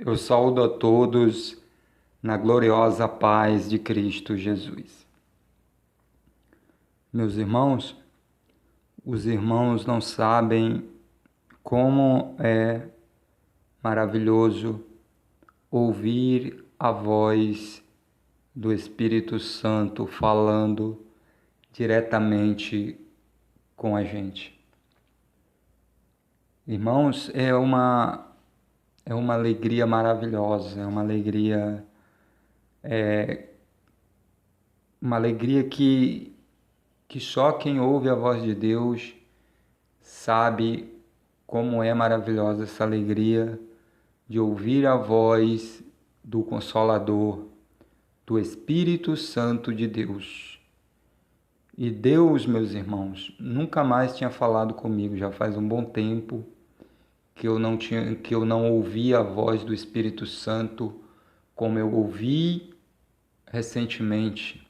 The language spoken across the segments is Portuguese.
Eu saúdo a todos na gloriosa paz de Cristo Jesus. Meus irmãos, os irmãos não sabem como é maravilhoso ouvir a voz do Espírito Santo falando diretamente com a gente. Irmãos, é uma alegria maravilhosa, é uma alegria que só quem ouve a voz de Deus sabe como é maravilhosa essa alegria de ouvir a voz do Consolador, do Espírito Santo de Deus. E Deus, meus irmãos, nunca mais tinha falado comigo, já faz um bom tempo que eu não ouvia a voz do Espírito Santo como eu ouvi recentemente.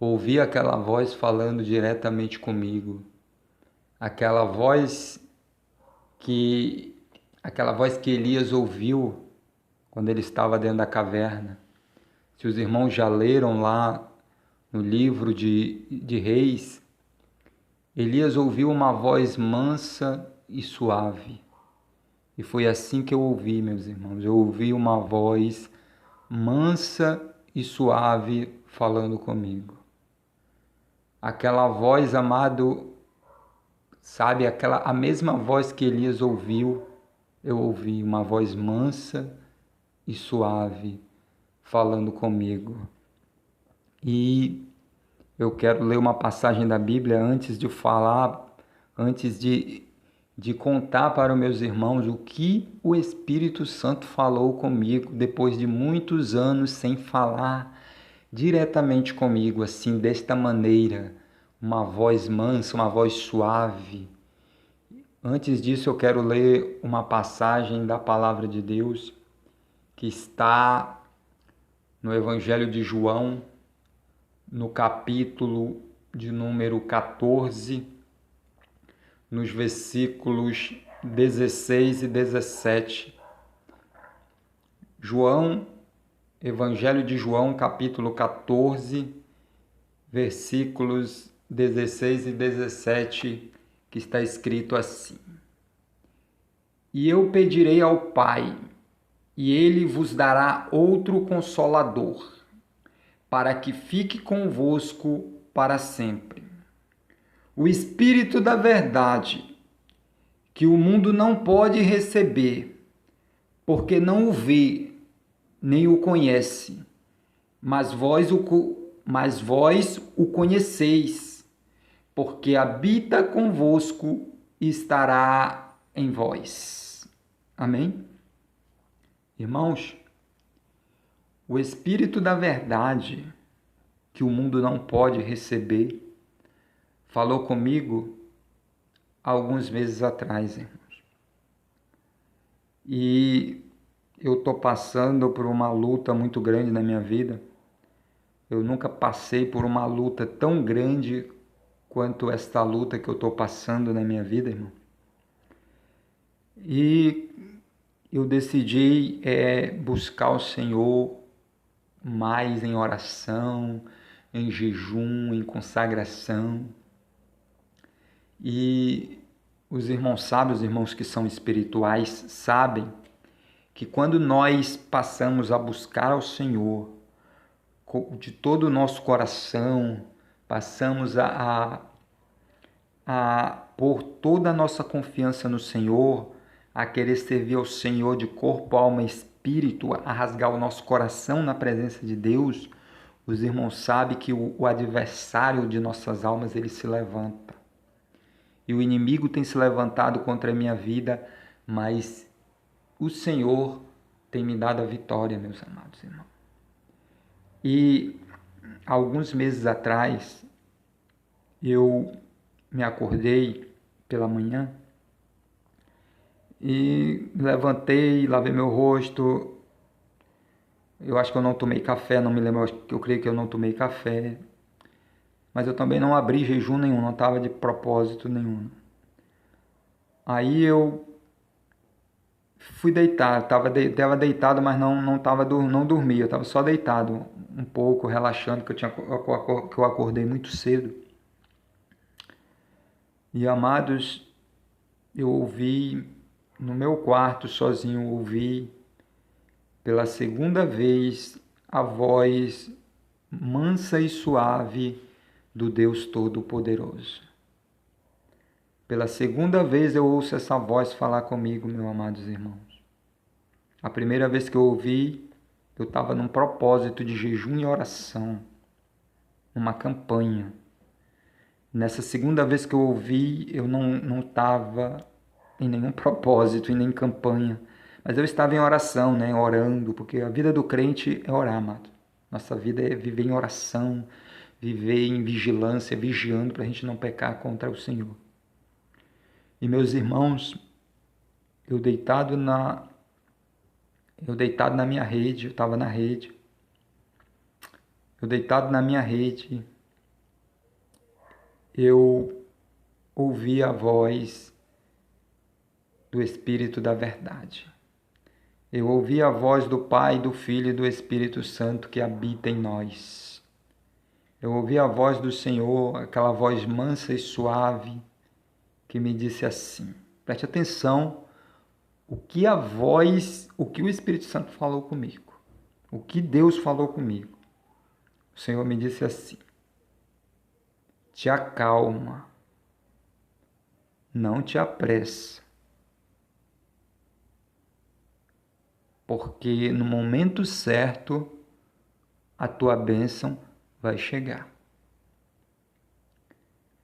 Ouvi aquela voz falando diretamente comigo. Aquela voz que Elias ouviu quando ele estava dentro da caverna. Se os irmãos já leram lá no livro de Reis, Elias ouviu uma voz mansa e suave. E foi assim que eu ouvi, meus irmãos. Eu ouvi uma voz mansa e suave falando comigo. Aquela voz, amado, sabe, a mesma voz que Elias ouviu, eu ouvi uma voz mansa e suave falando comigo. E eu quero ler uma passagem da Bíblia antes de contar para os meus irmãos o que o Espírito Santo falou comigo depois de muitos anos sem falar diretamente comigo, assim, desta maneira, uma voz mansa, uma voz suave. Antes disso, eu quero ler uma passagem da Palavra de Deus que está no Evangelho de João, no capítulo de número 14, nos versículos 16 e 17. Evangelho de João, capítulo 14, versículos 16 e 17, que está escrito assim: E eu pedirei ao Pai, e ele vos dará outro Consolador, para que fique convosco para sempre. O Espírito da verdade, que o mundo não pode receber, porque não o vê, nem o conhece, mas vós o conheceis, porque habita convosco e estará em vós. Amém? Irmãos, o Espírito da verdade, que o mundo não pode receber, falou comigo há alguns meses atrás, irmãos. E eu estou passando por uma luta muito grande na minha vida. Eu nunca passei por uma luta tão grande quanto esta luta que eu estou passando na minha vida, irmão. E eu decidi buscar o Senhor mais em oração, em jejum, em consagração. E os irmãos sábios, os irmãos que são espirituais, sabem que quando nós passamos a buscar ao Senhor de todo o nosso coração, passamos a pôr toda a nossa confiança no Senhor, a querer servir ao Senhor de corpo, alma e espírito, a rasgar o nosso coração na presença de Deus, os irmãos sabem que o adversário de nossas almas, ele se levanta. E o inimigo tem se levantado contra a minha vida, mas o Senhor tem me dado a vitória, meus amados irmãos. E alguns meses atrás, eu me acordei pela manhã e levantei, lavei meu rosto. Eu acho que eu não tomei café, não me lembro, eu creio que eu não tomei café. Mas eu também não abri jejum nenhum, não estava de propósito nenhum. Aí eu fui deitar, tava deitado, mas não dormia, eu estava só deitado um pouco, relaxando, que eu acordei muito cedo. E amados, eu ouvi no meu quarto sozinho, ouvi pela segunda vez a voz mansa e suave do Deus Todo-Poderoso. Pela segunda vez eu ouço essa voz falar comigo, meus amados irmãos. A primeira vez que eu ouvi, eu estava num propósito de jejum e oração, numa campanha. Nessa segunda vez que eu ouvi, eu não estava em nenhum propósito, em nem campanha, mas eu estava em oração, né? Orando, porque a vida do crente é orar, amado. Nossa vida é viver em oração, viver em vigilância, vigiando para a gente não pecar contra o Senhor. E meus irmãos, eu deitado na minha rede, eu estava na rede. Eu deitado na minha rede, eu ouvi a voz do Espírito da Verdade. Eu ouvi a voz do Pai, do Filho e do Espírito Santo que habita em nós. Eu ouvi a voz do Senhor, aquela voz mansa e suave, que me disse assim: preste atenção, o que o Espírito Santo falou comigo, o que Deus falou comigo. O Senhor me disse assim: te acalma, não te apressa, porque no momento certo a tua bênção vai chegar.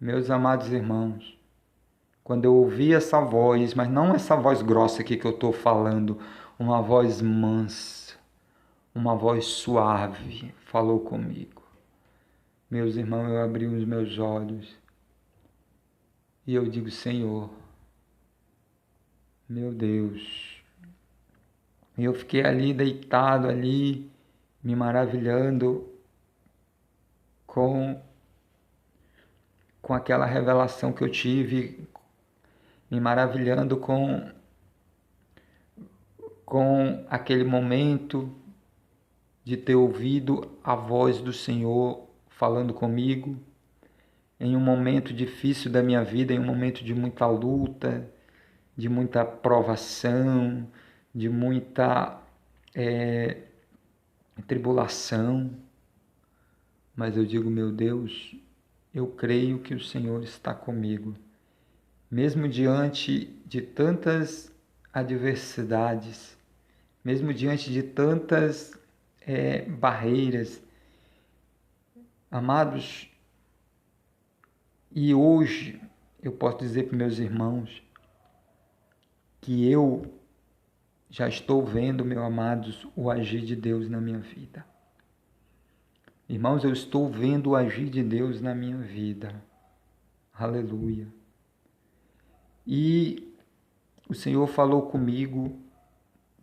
Meus amados irmãos, quando eu ouvi essa voz, mas não essa voz grossa aqui que eu estou falando, uma voz mansa, uma voz suave, falou comigo. Meus irmãos, eu abri os meus olhos e eu digo: Senhor, meu Deus. E eu fiquei ali deitado ali, me maravilhando com aquela revelação que eu tive, me maravilhando com aquele momento de ter ouvido a voz do Senhor falando comigo, em um momento difícil da minha vida, em um momento de muita luta, de muita provação, de muita tribulação. Mas eu digo: meu Deus, eu creio que o Senhor está comigo. Mesmo diante de tantas adversidades, mesmo diante de tantas barreiras, amados, e hoje eu posso dizer para meus irmãos que eu já estou vendo, meus amados, o agir de Deus na minha vida. Irmãos, eu estou vendo o agir de Deus na minha vida. Aleluia. E o Senhor falou comigo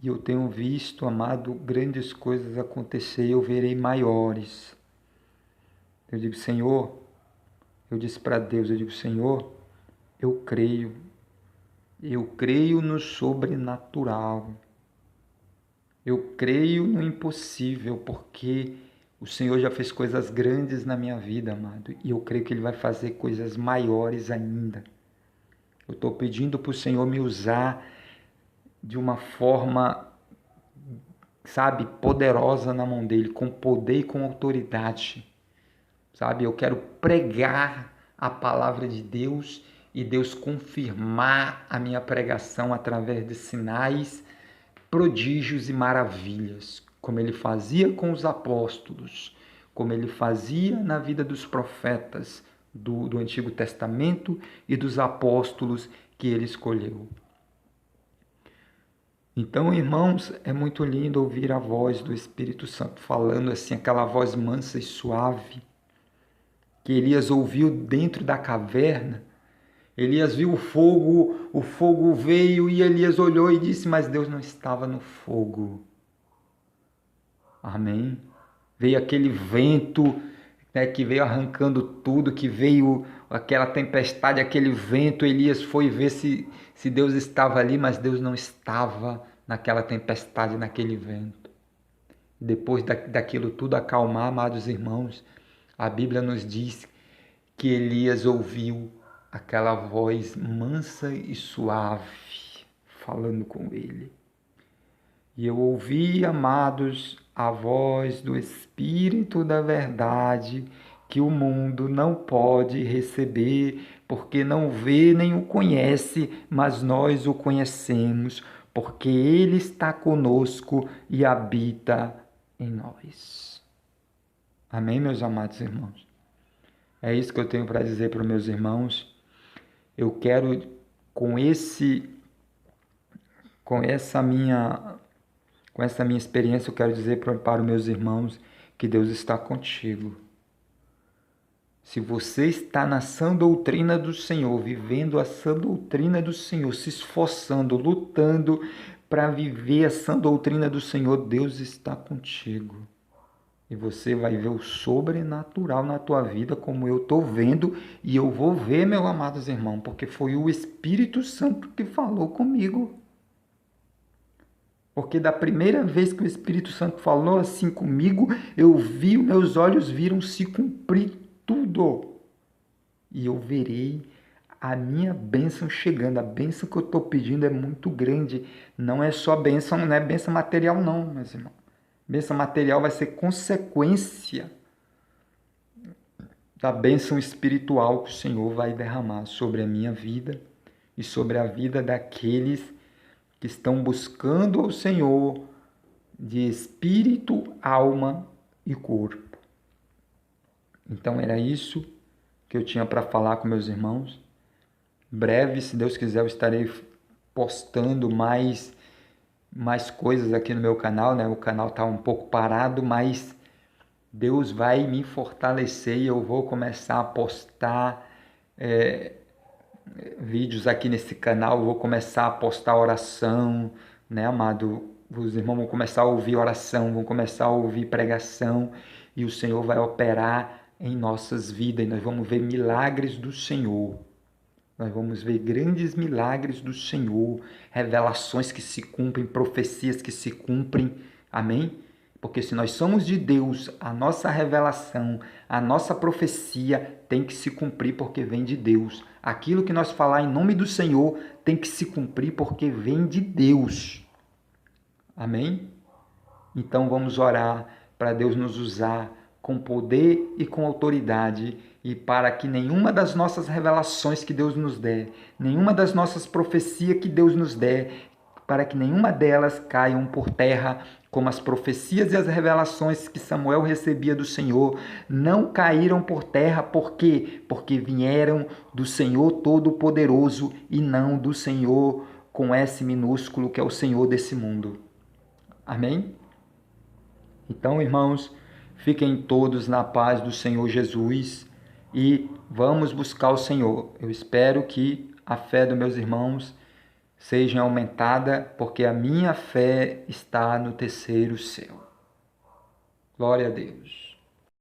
e eu tenho visto, amado, grandes coisas acontecer, eu verei maiores. Eu digo: Senhor, eu disse para Deus, eu digo: Senhor, eu creio no sobrenatural. Eu creio no impossível, porque o Senhor já fez coisas grandes na minha vida, amado, e eu creio que Ele vai fazer coisas maiores ainda. Eu estou pedindo para o Senhor me usar de uma forma, sabe, poderosa na mão dEle, com poder e com autoridade. Sabe, eu quero pregar a palavra de Deus e Deus confirmar a minha pregação através de sinais, prodígios e maravilhas, como Ele fazia com os apóstolos, como Ele fazia na vida dos profetas do Antigo Testamento e dos apóstolos que Ele escolheu. Então, irmãos, é muito lindo ouvir a voz do Espírito Santo falando assim, aquela voz mansa e suave, que Elias ouviu dentro da caverna. Elias viu o fogo veio e Elias olhou e disse: mas Deus não estava no fogo. Amém? Veio aquele vento, né, que veio arrancando tudo, que veio aquela tempestade, aquele vento. Elias foi ver se Deus estava ali, mas Deus não estava naquela tempestade, naquele vento. Depois daquilo tudo acalmar, amados irmãos, a Bíblia nos diz que Elias ouviu aquela voz mansa e suave falando com ele. E eu ouvi, amados, a voz do Espírito da verdade, que o mundo não pode receber, porque não vê nem o conhece, mas nós o conhecemos, porque ele está conosco e habita em nós. Amém, meus amados irmãos? É isso que eu tenho para dizer para os meus irmãos. Eu quero, com essa minha experiência, eu quero dizer para os meus irmãos que Deus está contigo. Se você está na sã doutrina do Senhor, vivendo a sã doutrina do Senhor, se esforçando, lutando para viver a sã doutrina do Senhor, Deus está contigo. E você vai ver o sobrenatural na tua vida, como eu estou vendo, e eu vou ver, meus amados irmãos, porque foi o Espírito Santo que falou comigo. Porque da primeira vez que o Espírito Santo falou assim comigo, eu vi, meus olhos viram se cumprir tudo. E eu verei a minha bênção chegando. A bênção que eu estou pedindo é muito grande. Não é só bênção, não é bênção material não, meus irmãos. Bênção material vai ser consequência da bênção espiritual que o Senhor vai derramar sobre a minha vida e sobre a vida daqueles que estão buscando ao Senhor de espírito, alma e corpo. Então era isso que eu tinha para falar com meus irmãos. Breve, se Deus quiser, eu estarei postando mais coisas aqui no meu canal, né? O canal está um pouco parado, mas Deus vai me fortalecer e eu vou começar a postar vídeos aqui nesse canal, vou começar a postar oração, né, amado? Os irmãos vão começar a ouvir oração, vão começar a ouvir pregação e o Senhor vai operar em nossas vidas e nós vamos ver milagres do Senhor. Nós vamos ver grandes milagres do Senhor, revelações que se cumprem, profecias que se cumprem. Amém? Porque se nós somos de Deus, a nossa revelação, a nossa profecia tem que se cumprir porque vem de Deus. Aquilo que nós falar em nome do Senhor tem que se cumprir porque vem de Deus. Amém? Então vamos orar para Deus nos usar com poder e com autoridade e para que nenhuma das nossas revelações que Deus nos der, nenhuma das nossas profecias que Deus nos der, para que nenhuma delas caiam por terra, como as profecias e as revelações que Samuel recebia do Senhor, não caíram por terra, por quê? Porque vieram do Senhor Todo-Poderoso e não do Senhor com S minúsculo, que é o Senhor desse mundo. Amém? Então, irmãos, fiquem todos na paz do Senhor Jesus e vamos buscar o Senhor. Eu espero que a fé dos meus irmãos seja aumentada, porque a minha fé está no terceiro céu. Glória a Deus.